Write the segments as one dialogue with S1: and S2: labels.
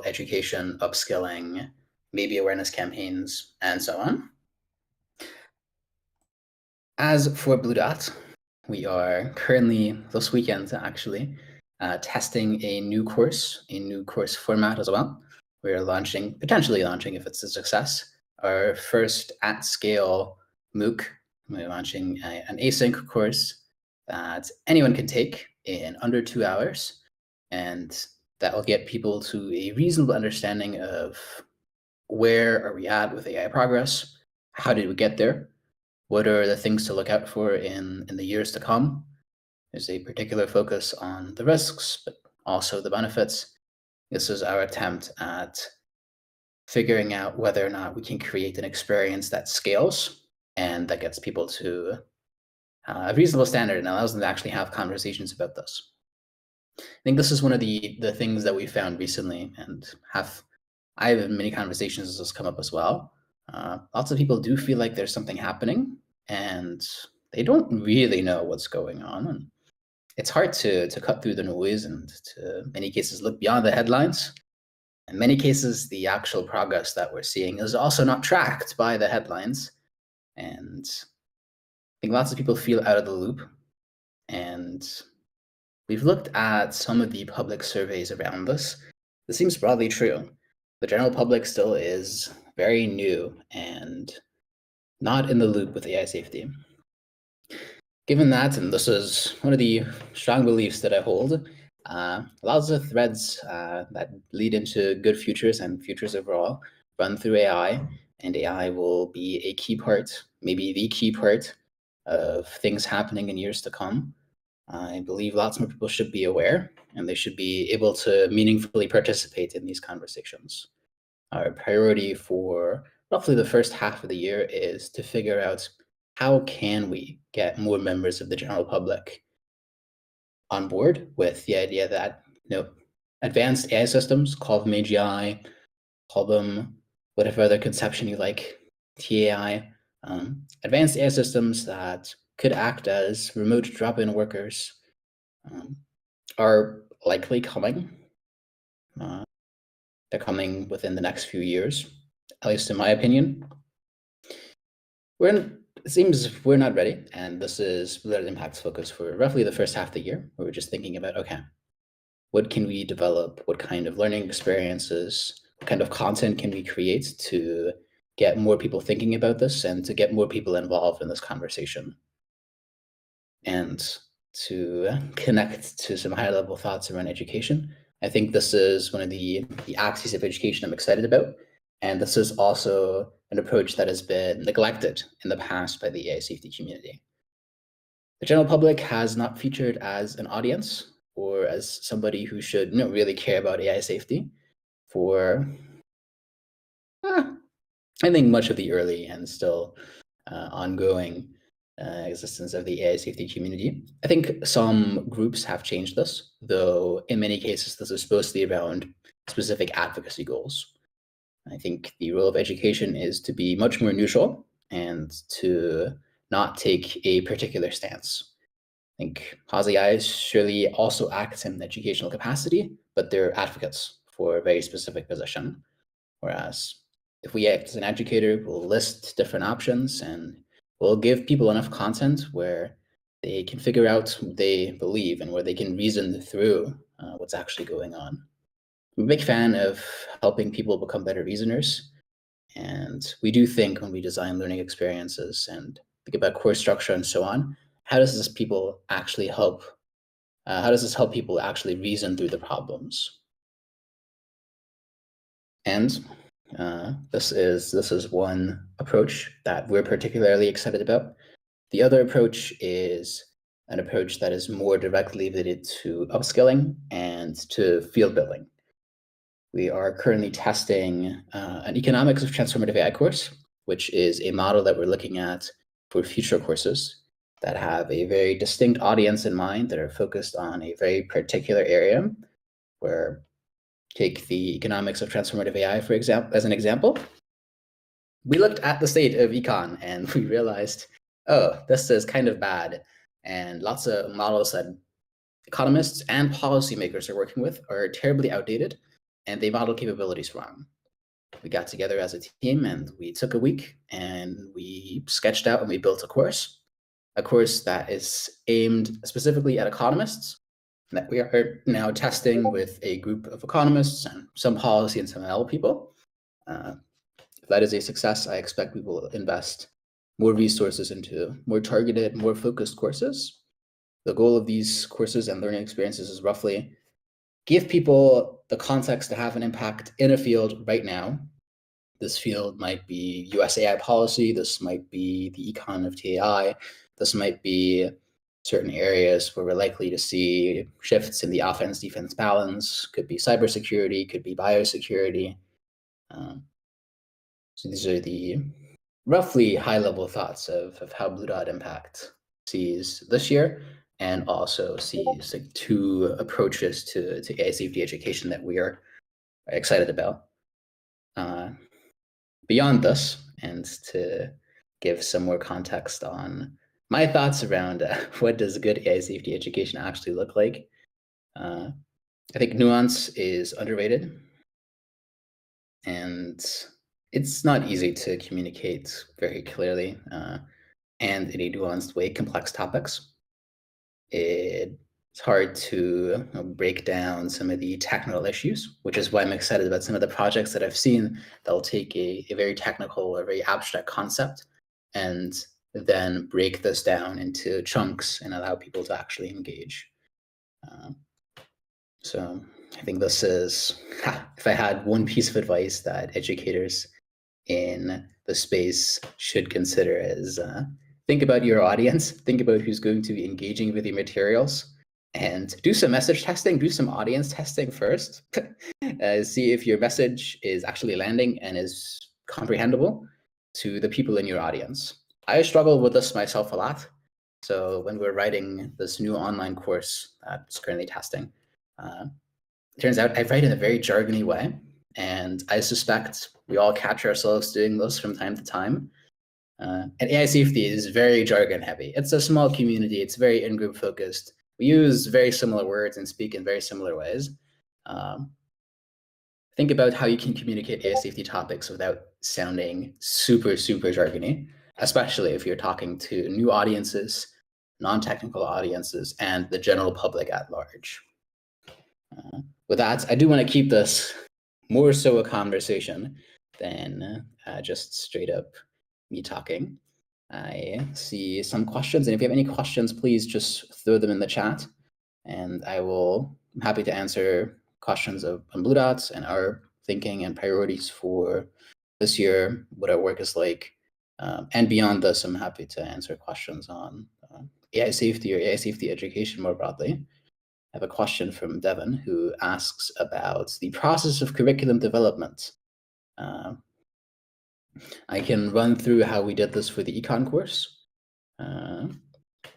S1: education, upskilling, maybe awareness campaigns, and so on. As for BlueDot, we are currently, this weekend actually, testing a new course format as well. We're potentially launching, if it's a success, our first at-scale MOOC. We're launching an async course that anyone can take in under 2 hours, and that will get people to a reasonable understanding of where are we at with AI progress, how did we get there, what are the things to look out for in the years to come. There's a particular focus on the risks, but also the benefits. This is our attempt at figuring out whether or not we can create an experience that scales and that gets people to a reasonable standard and allows them to actually have conversations about this. I think this is one of the things that we found recently, and I have many conversations as this come up as well. Lots of people do feel like there's something happening, and they don't really know what's going on. And it's hard to cut through the noise and to, in many cases, look beyond the headlines. In many cases, the actual progress that we're seeing is also not tracked by the headlines. And I think lots of people feel out of the loop. And we've looked at some of the public surveys around this. This seems broadly true. The general public still is very new and not in the loop with AI safety. Given that, and this is one of the strong beliefs that I hold, lots of threads that lead into good futures and futures overall run through AI, and AI will be a key part, maybe the key part of things happening in years to come. I believe lots more people should be aware, and they should be able to meaningfully participate in these conversations. Our priority for roughly the first half of the year is to figure out how can we get more members of the general public on board with the idea that advanced AI systems, call them AGI, call them whatever other conception you like, TAI, advanced AI systems that could act as remote drop-in workers are likely coming. They're coming within the next few years, at least in my opinion. It seems we're not ready, and this is BlueDot Impact's focus for roughly the first half of the year, where we're just thinking about, okay, what can we develop? What kind of learning experiences, what kind of content can we create to get more people thinking about this and to get more people involved in this conversation? And to connect to some high-level thoughts around education, I think this is one of the axes of education I'm excited about. And this is also an approach that has been neglected in the past by the AI safety community. The general public has not featured as an audience or as somebody who should really care about AI safety for, I think, much of the early and still ongoing existence of the AI safety community. I think some groups have changed this, though in many cases this is supposed to be around specific advocacy goals. I think the role of education is to be much more neutral and to not take a particular stance. I think HAZI surely also acts in an educational capacity, but they're advocates for a very specific position. Whereas if we act as an educator, we'll list different options and we'll give people enough content where they can figure out what they believe and where they can reason through what's actually going on. I'm a big fan of helping people become better reasoners. And we do think when we design learning experiences and think about course structure and so on, how does this help people actually reason through the problems? And this is one approach that we're particularly excited about. The other approach is an approach that is more directly related to upskilling and to field building. We are currently testing an economics of transformative AI course, which is a model that we're looking at for future courses that have a very distinct audience in mind that are focused on a very particular area. Where, take the economics of transformative AI, for example, as an example. We looked at the state of econ and we realized, oh, this is kind of bad. And lots of models that economists and policymakers are working with are terribly outdated. and they modeled capabilities wrong. We got together as a team and we took a week and we sketched out and we built a course that is aimed specifically at economists, that we are now testing with a group of economists and some policy and some ML people. If that is a success, I expect we will invest more resources into more targeted, more focused courses. The goal of these courses and learning experiences is roughly give people the context to have an impact in a field right now. This field might be US AI policy. This might be the econ of TAI. This might be certain areas where we're likely to see shifts in the offense-defense balance. Could be cybersecurity, could be biosecurity. So these are the roughly high-level thoughts of how BlueDot Impact sees this year, and also sees like two approaches to AI safety education that we are excited about. Beyond this, and to give some more context on my thoughts around what does good AI safety education actually look like, I think nuance is underrated, and it's not easy to communicate very clearly and in a nuanced way complex topics. It's hard to break down some of the technical issues, which is why I'm excited about some of the projects that I've seen that will take a very technical or very abstract concept and then break this down into chunks and allow people to actually engage. So I think this is, if I had one piece of advice that educators in the space should consider, is think about your audience, think about who's going to be engaging with your materials, and do some message testing, do some audience testing first. See if your message is actually landing and is comprehensible to the people in your audience. I struggle with this myself a lot. So when we're writing this new online course that's currently testing, it turns out I write in a very jargony way. And I suspect we all catch ourselves doing this from time to time. And AI safety is very jargon heavy. It's a small community. It's very in-group focused. We use very similar words and speak in very similar ways. Think about how you can communicate AI safety topics without sounding super, super jargony, especially if you're talking to new audiences, non-technical audiences, and the general public at large. With that, I do want to keep this more so a conversation than just straight up me talking. I see some questions, and if you have any questions, please just throw them in the chat, and I'm happy to answer questions on BlueDot and our thinking and priorities for this year, what our work is like. And beyond this, I'm happy to answer questions on AI safety or AI safety education more broadly. I have a question from Devin, who asks about the process of curriculum development. I can run through how we did this for the econ course.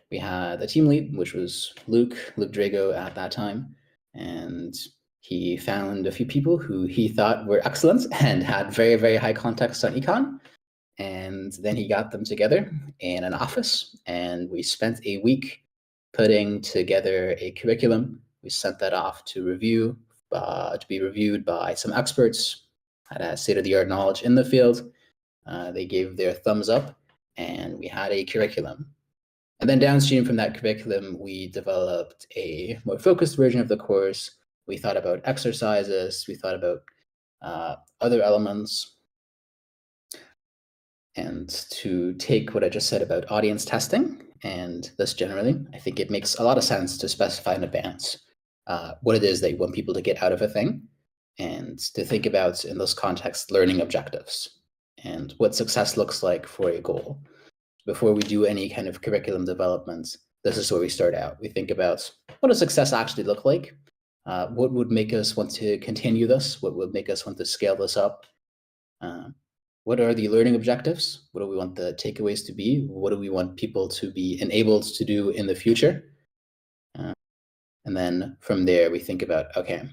S1: We had a team lead, which was Luke Drago at that time, and he found a few people who he thought were excellent and had very, very high context on econ. And then he got them together in an office, and we spent a week putting together a curriculum. We sent that off to review, to be reviewed by some experts that had state-of-the-art knowledge in the field. They gave their thumbs up, and we had a curriculum. And then downstream from that curriculum, we developed a more focused version of the course. We thought about exercises. We thought about other elements. And to take what I just said about audience testing and this generally, I think it makes a lot of sense to specify in advance what it is that you want people to get out of a thing, and to think about, in this context, learning objectives and what success looks like for a goal. Before we do any kind of curriculum development, this is where we start out. We think about what does success actually look like? What would make us want to continue this? What would make us want to scale this up? What are the learning objectives? What do we want the takeaways to be? What do we want people to be enabled to do in the future? And then from there, we think about, okay,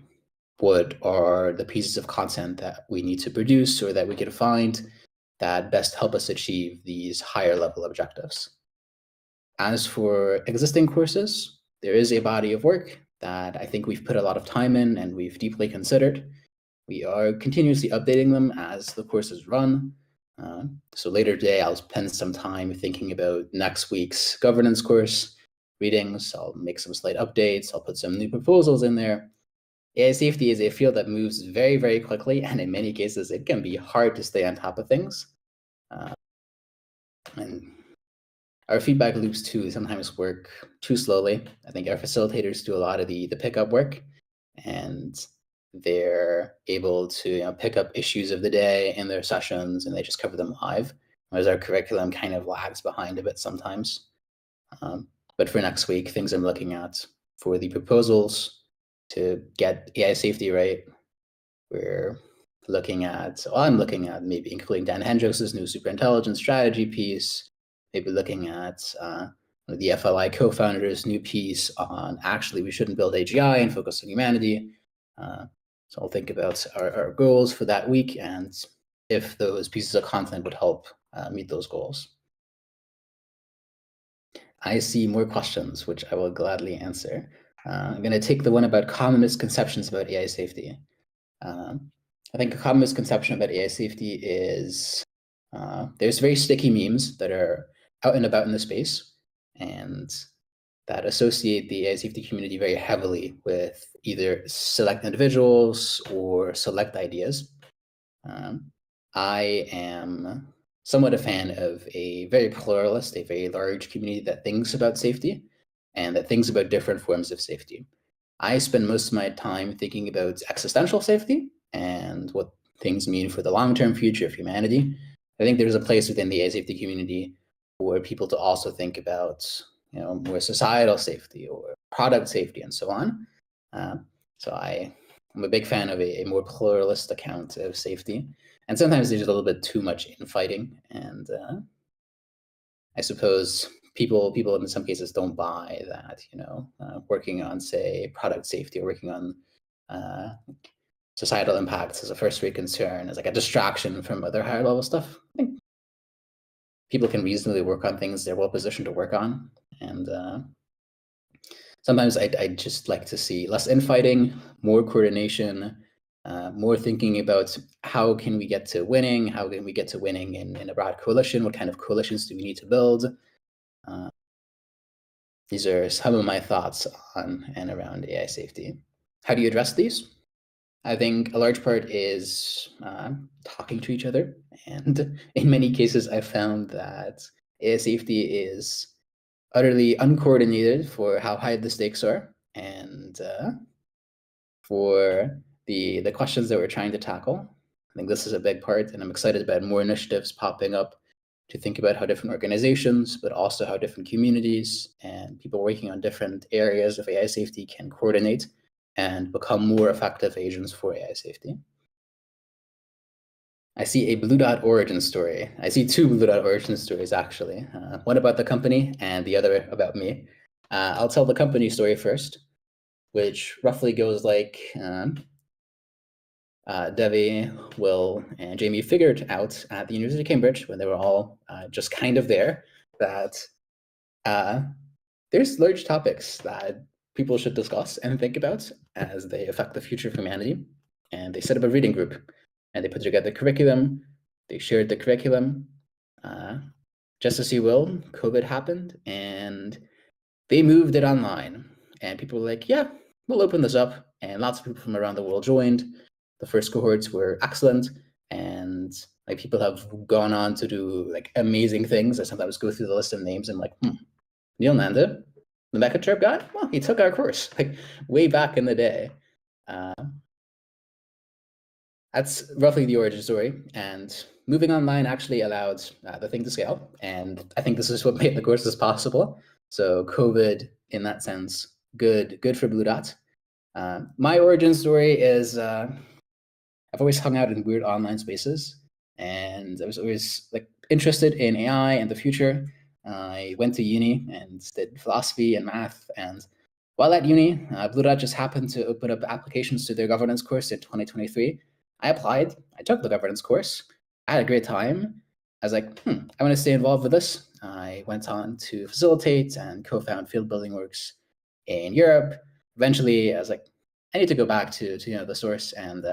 S1: what are the pieces of content that we need to produce or that we can find that best help us achieve these higher level objectives? As for existing courses, there is a body of work that I think we've put a lot of time in and we've deeply considered. We are continuously updating them as the courses run. So later today, I'll spend some time thinking about next week's governance course readings. I'll make some slight updates. I'll put some new proposals in there. AI safety is a field that moves very, very quickly, and in many cases, it can be hard to stay on top of things. And our feedback loops too sometimes work too slowly. I think our facilitators do a lot of the pickup work, and they're able to pick up issues of the day in their sessions, and they just cover them live, whereas our curriculum kind of lags behind a bit sometimes. But for next week, things I'm looking at for the proposals to get AI safety right, we're looking at, well, I'm looking at maybe including Dan Hendricks' new superintelligence strategy piece, maybe looking at the FLI co-founder's new piece on actually we shouldn't build AGI and focus on humanity. So I'll think about our goals for that week and if those pieces of content would help meet those goals. I see more questions, which I will gladly answer. I'm going to take the one about common misconceptions about AI safety. I think a common misconception about AI safety is there's very sticky memes that are out and about in the space and that associate the AI safety community very heavily with either select individuals or select ideas. I am somewhat a fan of a very pluralist, a very large community that thinks about safety and that thinks about different forms of safety. I spend most of my time thinking about existential safety and what things mean for the long-term future of humanity. I think there's a place within the AI safety community for people to also think about, more societal safety or product safety and so on. So I'm a big fan of a more pluralist account of safety. And sometimes there's a little bit too much infighting. And I suppose people in some cases don't buy that, working on, say, product safety or working on societal impacts as a first-rate concern, as like a distraction from other higher level stuff. I think people can reasonably work on things they're well positioned to work on. And sometimes I'd just like to see less infighting, more coordination, more thinking about how can we get to winning? How can we get to winning in a broad coalition? What kind of coalitions do we need to build? These are some of my thoughts on and around AI safety. How do you address these? I think a large part is talking to each other. And in many cases, I've found that AI safety is utterly uncoordinated for how high the stakes are and for the questions that we're trying to tackle. I think this is a big part, and I'm excited about more initiatives popping up to think about how different organizations, but also how different communities and people working on different areas of AI safety can coordinate and become more effective agents for AI safety. I see a BlueDot origin story. I see two BlueDot origin stories, actually. One about the company and the other about me. I'll tell the company story first, which roughly goes like Devi, Will, and Jamie figured out at the University of Cambridge when they were all just kind of there that there's large topics that people should discuss and think about as they affect the future of humanity. And they set up a reading group and they put together curriculum. They shared the curriculum. Just as you will, COVID happened and they moved it online. And people were like, yeah, we'll open this up. And lots of people from around the world joined. The first cohorts were excellent. And like people have gone on to do like amazing things. I sometimes go through the list of names and like, Neil Nanda, the Mecha Chirp guy, well, he took our course like way back in the day. That's roughly the origin story. And moving online actually allowed the thing to scale. And I think this is what made the courses possible. So COVID, in that sense, good for BlueDot. My origin story is I've always hung out in weird online spaces. And I was always like interested in AI and the future. I went to uni and did philosophy and math. And while at uni, BlueDot just happened to open up applications to their governance course in 2023. I applied. I took the governance course. I had a great time. I was like, I want to stay involved with this. I went on to facilitate and co-found Field Building Works in Europe. Eventually, I was like, I need to go back to the source and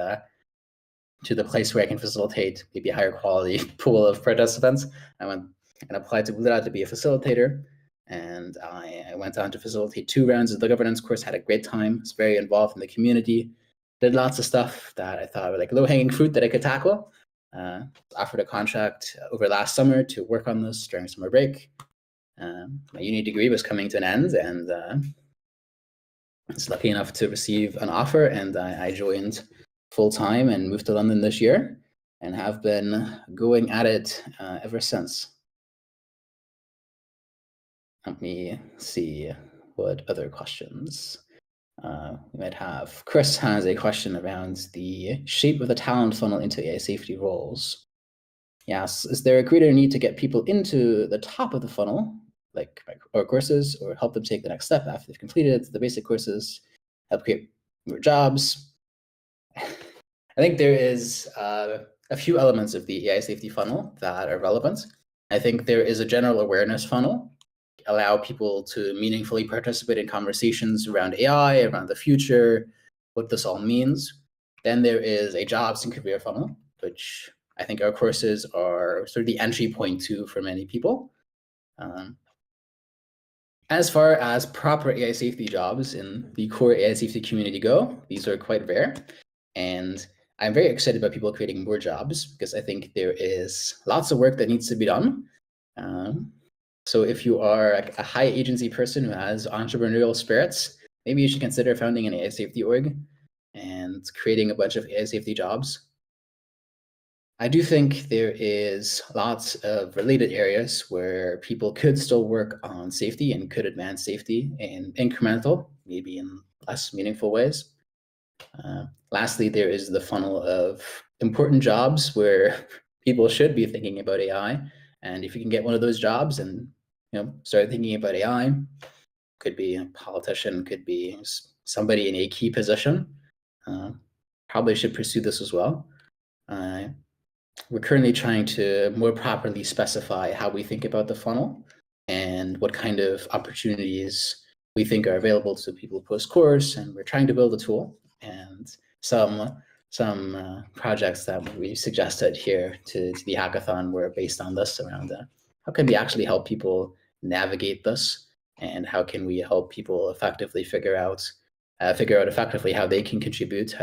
S1: to the place where I can facilitate maybe a higher quality pool of participants. I went and applied to BlueDot to be a facilitator. And I went on to facilitate 2 rounds of the governance course, had a great time, was very involved in the community, did lots of stuff that I thought were like low-hanging fruit that I could tackle. Offered a contract over last summer to work on this during summer break. My uni degree was coming to an end, and I was lucky enough to receive an offer, and I joined full-time and moved to London this year and have been going at it ever since. Let me see what other questions we might have. Chris has a question around the shape of the talent funnel into AI safety roles. Yes, is there a greater need to get people into the top of the funnel, like our courses, or help them take the next step after they've completed the basic courses, help create more jobs? I think there is a few elements of the AI safety funnel that are relevant. I think there is a general awareness funnel, allow people to meaningfully participate in conversations around AI, around the future, what this all means. Then there is a jobs and career funnel, which I think our courses are sort of the entry point to for many people. As far as proper AI safety jobs in the core AI safety community go, these are quite rare. And I'm very excited about people creating more jobs because I think there is lots of work that needs to be done. So if you are a high agency person who has entrepreneurial spirits, maybe you should consider founding an AI safety org and creating a bunch of AI safety jobs. I do think there is lots of related areas where people could still work on safety and could advance safety in incremental, maybe in less meaningful ways. Lastly, there is the funnel of important jobs where people should be thinking about AI. And if you can get one of those jobs and start thinking about AI, could be a politician, could be somebody in a key position, probably should pursue this as well. We're currently trying to more properly specify how we think about the funnel and what kind of opportunities we think are available to people post-course, and we're trying to build a tool. And some projects that we suggested here to the hackathon were based on this, around how can we actually help people navigate this, and how can we help people effectively figure out effectively how they can contribute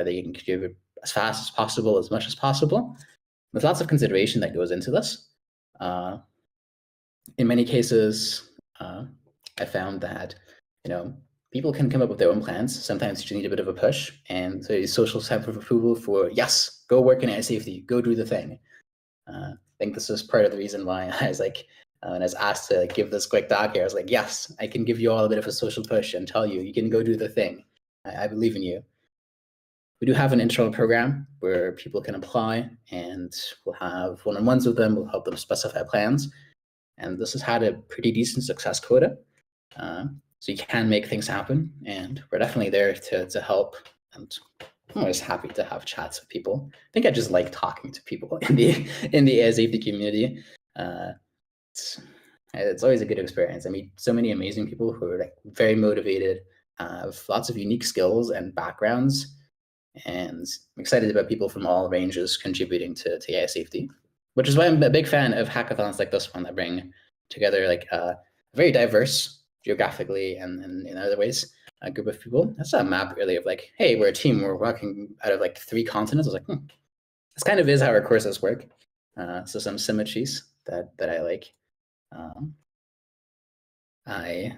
S1: as fast as possible, as much as possible. There's lots of consideration that goes into this. In many cases, I found that people can come up with their own plans. Sometimes you just need a bit of a push and a social stamp of approval for, yes, go work in AI safety, go do the thing. I think this is part of the reason why I was like, when I was asked to give this quick talk here, I was like, yes, I can give you all a bit of a social push and tell you, you can go do the thing. I believe in you. We do have an internal program where people can apply, and we'll have one-on-ones with them. We'll help them specify plans. And this has had a pretty decent success quota. So you can make things happen, and we're definitely there to help. And I'm always happy to have chats with people. I think I just like talking to people in the AI safety community. It's always a good experience. I meet so many amazing people who are very motivated, have lots of unique skills and backgrounds, and I'm excited about people from all ranges contributing to AI safety, which is why I'm a big fan of hackathons like this one that bring together a very diverse, geographically and in other ways, a group of people. That's a map really of hey, we're a team, we're working out of 3 continents. I was like, this kind of is how our courses work. So some symmetries that I like. I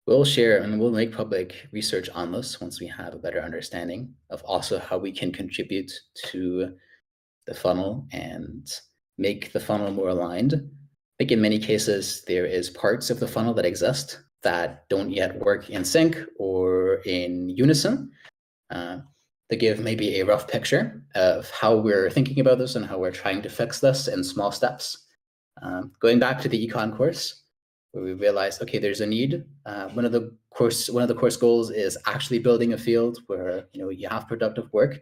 S1: will share and we'll make public research on this once we have a better understanding of also how we can contribute to the funnel and make the funnel more aligned. I think in many cases, there is parts of the funnel that exist that don't yet work in sync or in unison. To give maybe a rough picture of how we're thinking about this and how we're trying to fix this in small steps. Going back to the econ course, where we realized, okay, there's a need. One of the course goals is actually building a field where you have productive work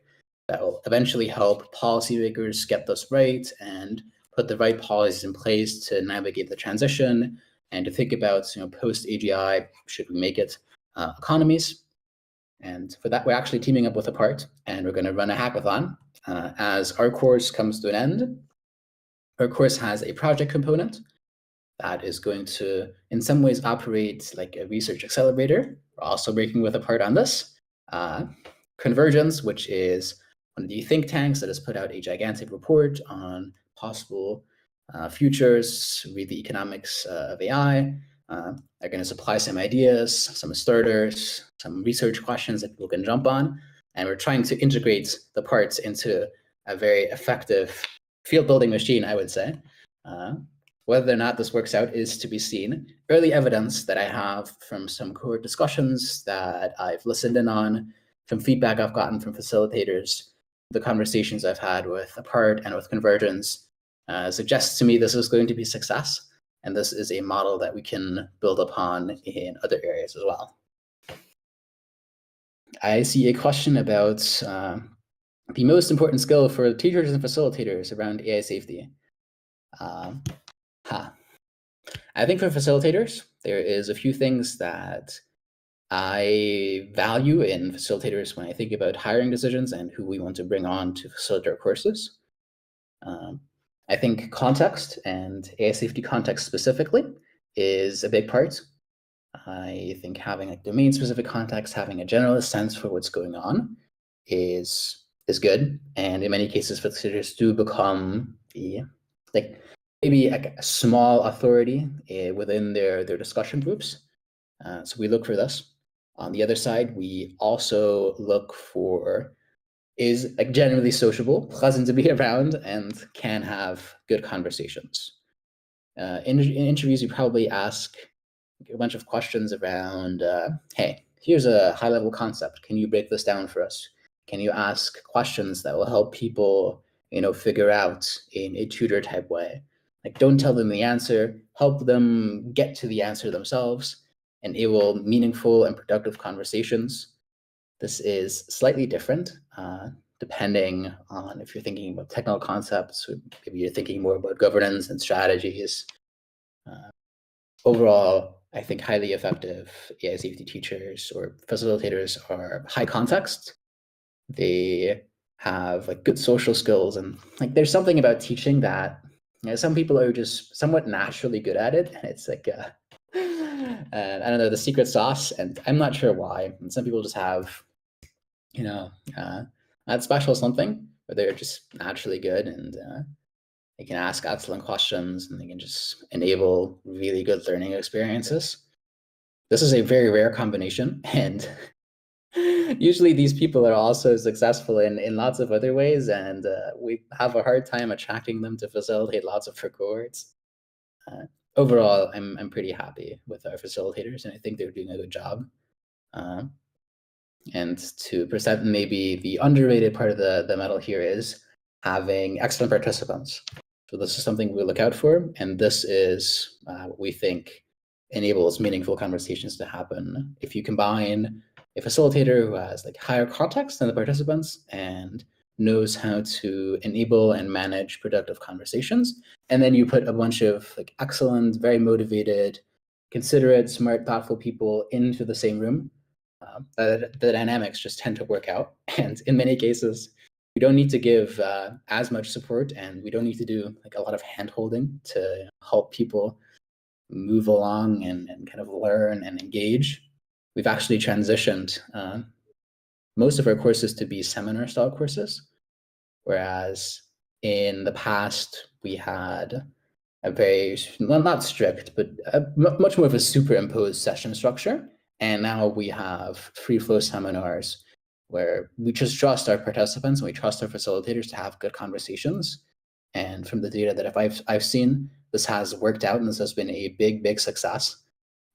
S1: that will eventually help policymakers get this right and put the right policies in place to navigate the transition and to think about post AGI, should we make it, economies. And for that, we're actually teaming up with a part, and we're going to run a hackathon As our course comes to an end, our course has a project component that is going to, in some ways, operate like a research accelerator. We're also working with a part on this. Convergence, which is one of the think tanks that has put out a gigantic report on possible futures, read the economics of AI. They're going to supply some ideas, some starters, some research questions that people can jump on. And we're trying to integrate the parts into a very effective field building machine, I would say. Whether or not this works out is to be seen. Early evidence that I have from some cohort discussions that I've listened in on, from feedback I've gotten from facilitators, the conversations I've had with Apart and with Convergence, suggests to me this is going to be a success. And this is a model that we can build upon in other areas as well. I see a question about the most important skill for teachers and facilitators around AI safety. I think for facilitators, there is a few things that I value in facilitators when I think about hiring decisions and who we want to bring on to facilitate our courses. I think context, and AI safety context specifically, is a big part. I think having like domain-specific context, having a generalist sense for what's going on is good. And in many cases, facilitators do become maybe like a small authority within their discussion groups. So we look for this. On the other side, we also look for is like generally sociable, pleasant to be around, and can have good conversations. In interviews, you probably ask a bunch of questions around, hey, here's a high-level concept. Can you break this down for us? Can you ask questions that will help people, figure out in a tutor type way? Like, don't tell them the answer, help them get to the answer themselves, enable meaningful and productive conversations. This is slightly different, depending on if you're thinking about technical concepts, or maybe you're thinking more about governance and strategies. Overall, I think highly effective AI safety teachers or facilitators are high context. They have like good social skills, and like there's something about teaching that some people are just somewhat naturally good at it, and it's like I don't know, the secret sauce, and I'm not sure why. And some people just have that special something where they're just naturally good, and they can ask excellent questions, and they can just enable really good learning experiences. This is a very rare combination, and usually these people are also successful in lots of other ways, and we have a hard time attracting them to facilitate lots of our cohorts. Overall, I'm pretty happy with our facilitators, and I think they're doing a good job. And to present maybe the underrated part of the medal here is having excellent participants. So this is something we look out for, and this is what we think enables meaningful conversations to happen. If you combine a facilitator who has like higher context than the participants and knows how to enable and manage productive conversations, and then you put a bunch of like excellent, very motivated, considerate, smart, thoughtful people into the same room, the dynamics just tend to work out. And in many cases, we don't need to give as much support, and we don't need to do like a lot of hand-holding to help people move along and kind of learn and engage. We've actually transitioned most of our courses to be seminar-style courses, whereas in the past, we had a very, not strict, but much more of a superimposed session structure. And now we have free flow seminars where we just trust our participants and we trust our facilitators to have good conversations. And from the data that I've seen, this has worked out, and this has been a big success.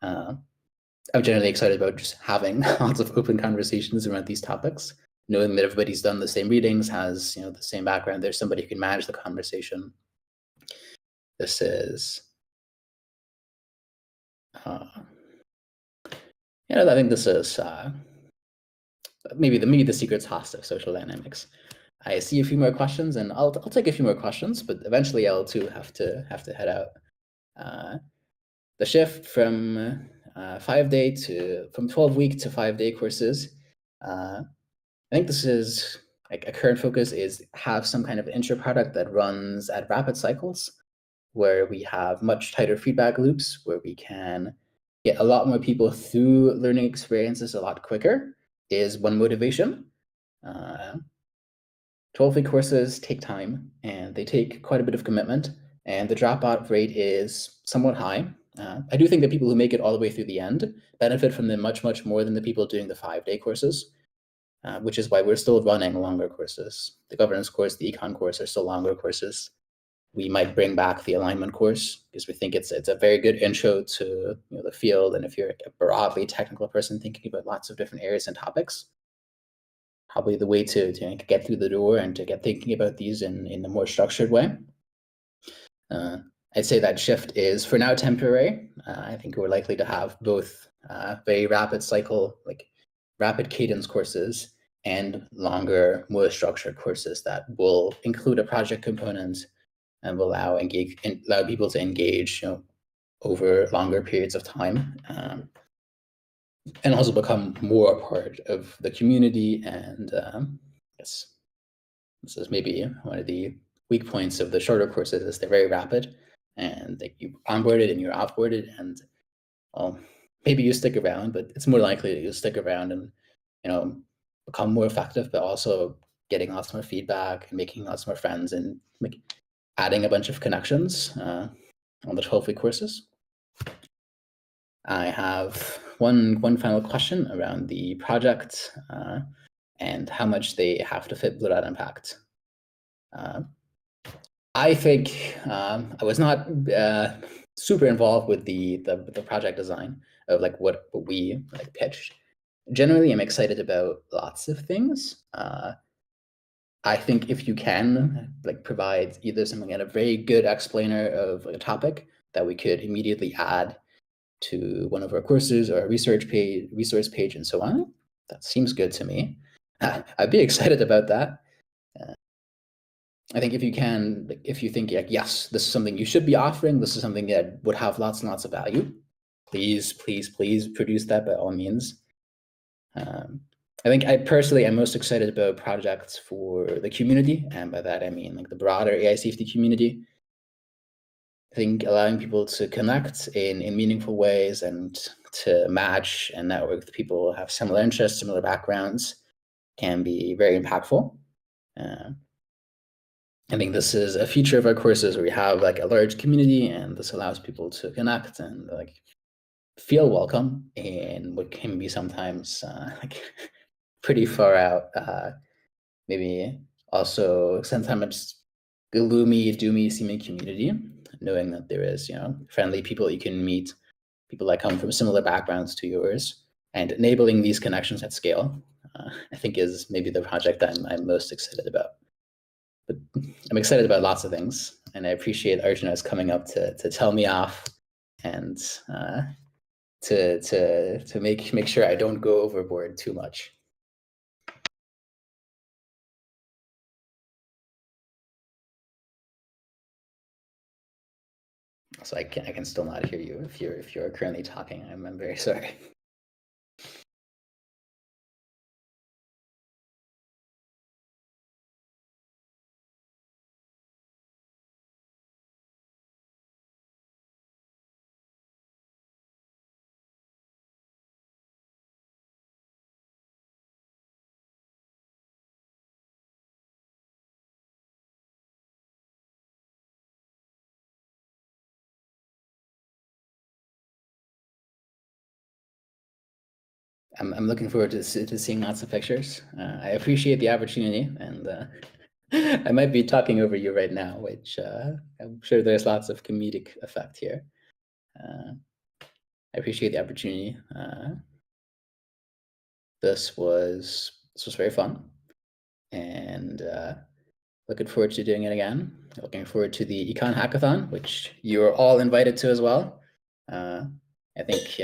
S1: I'm generally excited about just having lots of open conversations around these topics, knowing that everybody's done the same readings, has the same background. There's somebody who can manage the conversation. This is I think this is maybe the secret sauce of social dynamics. I see a few more questions, and I'll take a few more questions, but eventually I'll too have to head out. The shift from 12-week to 5-day courses. I think this is like a current focus is have some kind of intro product that runs at rapid cycles, where we have much tighter feedback loops, where we can get a lot more people through learning experiences a lot quicker, is one motivation. 12-week courses take time, and they take quite a bit of commitment, and the dropout rate is somewhat high. I do think that people who make it all the way through the end benefit from them much, much more than the people doing the 5-day courses, which is why we're still running longer courses. The governance course, the econ course are still longer courses. We might bring back the alignment course because we think it's a very good intro to the field. And if you're a broadly technical person thinking about lots of different areas and topics, probably the way to get through the door and to get thinking about these in a more structured way. I'd say that shift is for now temporary. I think we're likely to have both very rapid cycle, like rapid cadence courses, and longer, more structured courses that will include a project component and will allow people to engage over longer periods of time, and also become more a part of the community. And yes, this is maybe one of the weak points of the shorter courses is they're very rapid, and you onboarded and you're offboarded, and maybe you stick around, but it's more likely that you'll stick around and become more effective, but also getting lots more feedback and making lots more friends and adding a bunch of connections on the 12-week courses. I have one final question around the project and how much they have to fit BlueDot Impact. I think I was not super involved with the project design of what we pitched. Generally, I'm excited about lots of things. I think if you can provide either something at a very good explainer of a topic that we could immediately add to one of our courses or a resource page and so on, that seems good to me. I'd be excited about that. I think if you can, if you think yes, this is something you should be offering, this is something that would have lots and lots of value, please produce that by all means. I think I personally am most excited about projects for the community, and by that I mean the broader AI safety community. I think allowing people to connect in meaningful ways and to match and network with people who have similar interests, similar backgrounds can be very impactful. I think this is a feature of our courses where we have a large community, and this allows people to connect and feel welcome in what can be sometimes pretty far out, maybe also sometimes gloomy, doomy seeming community, knowing that there is friendly people you can meet, people that come from similar backgrounds to yours, and enabling these connections at scale, I think is maybe the project that I'm most excited about. But I'm excited about lots of things, and I appreciate Arjuna's coming up to tell me off and to make sure I don't go overboard too much. So I can still not hear you if you're currently talking. I'm very sorry. I'm looking forward to seeing lots of pictures. I appreciate the opportunity, and I might be talking over you right now, which I'm sure there's lots of comedic effect here. I appreciate the opportunity. This was very fun, and looking forward to doing it again. Looking forward to the Econ Hackathon, which you're all invited to as well. I think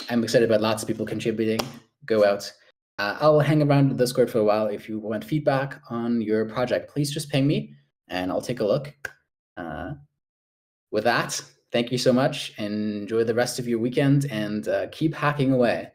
S1: I'm excited about lots of people contributing. Go out. I'll hang around the Discord for a while. If you want feedback on your project, please just ping me, and I'll take a look. With that, thank you so much, and enjoy the rest of your weekend, and keep hacking away.